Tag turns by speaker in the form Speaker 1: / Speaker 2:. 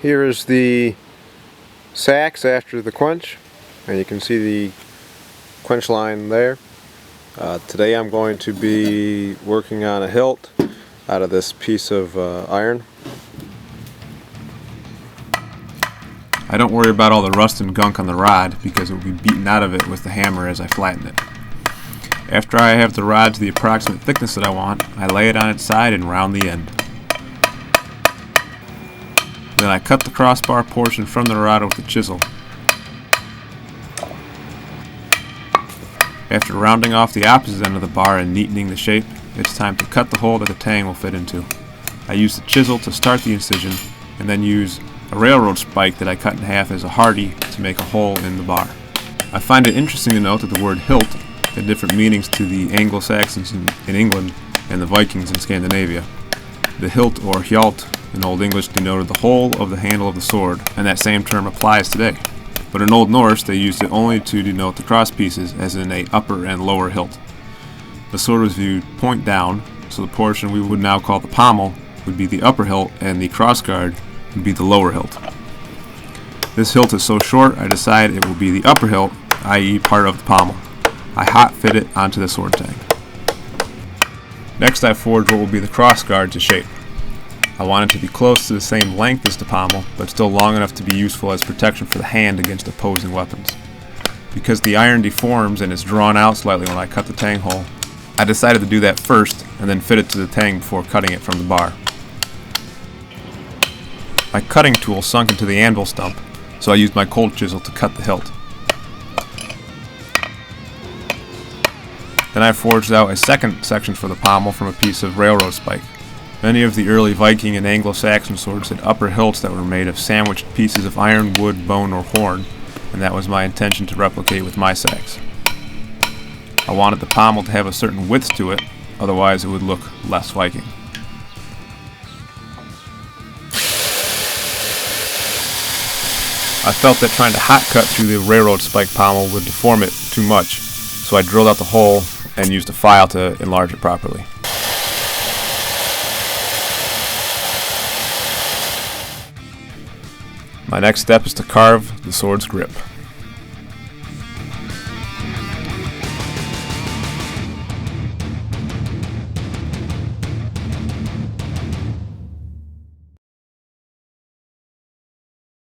Speaker 1: Here is the sacks after the quench, and you can see the quench line there. Today I'm going to be working on a hilt out of this piece of iron.
Speaker 2: I don't worry about all the rust and gunk on the rod because it will be beaten out of it with the hammer as I flatten it. After I have the rod to the approximate thickness that I want, I lay it on its side and round the end. Then I cut the crossbar portion from the rod with the chisel. After rounding off the opposite end of the bar and neatening the shape, it's time to cut the hole that the tang will fit into. I use the chisel to start the incision and then use a railroad spike that I cut in half as a hardy to make a hole in the bar. I find it interesting to note that the word hilt had different meanings to the Anglo-Saxons in England and the Vikings in Scandinavia. The hilt or hjalte in Old English denoted the hole of the handle of the sword, and that same term applies today. But in Old Norse they used it only to denote the cross pieces, as in a upper and lower hilt. The sword was viewed point down, so the portion we would now call the pommel would be the upper hilt and the crossguard would be the lower hilt. This hilt is so short I decide it will be the upper hilt, i.e. part of the pommel. I hot fit it onto the sword tang. Next I forge what will be the crossguard to shape. I want it to be close to the same length as the pommel, but still long enough to be useful as protection for the hand against opposing weapons. Because the iron deforms and is drawn out slightly when I cut the tang hole, I decided to do that first and then fit it to the tang before cutting it from the bar. My cutting tool sunk into the anvil stump, so I used my cold chisel to cut the hilt. Then I forged out a second section for the pommel from a piece of railroad spike. Many of the early Viking and Anglo-Saxon swords had upper hilts that were made of sandwiched pieces of iron, wood, bone, or horn, and that was my intention to replicate with my sacks. I wanted the pommel to have a certain width to it, otherwise it would look less Viking. I felt that trying to hot cut through the railroad spike pommel would deform it too much, so I drilled out the hole and used a file to enlarge it properly. My next step is to carve the sword's grip.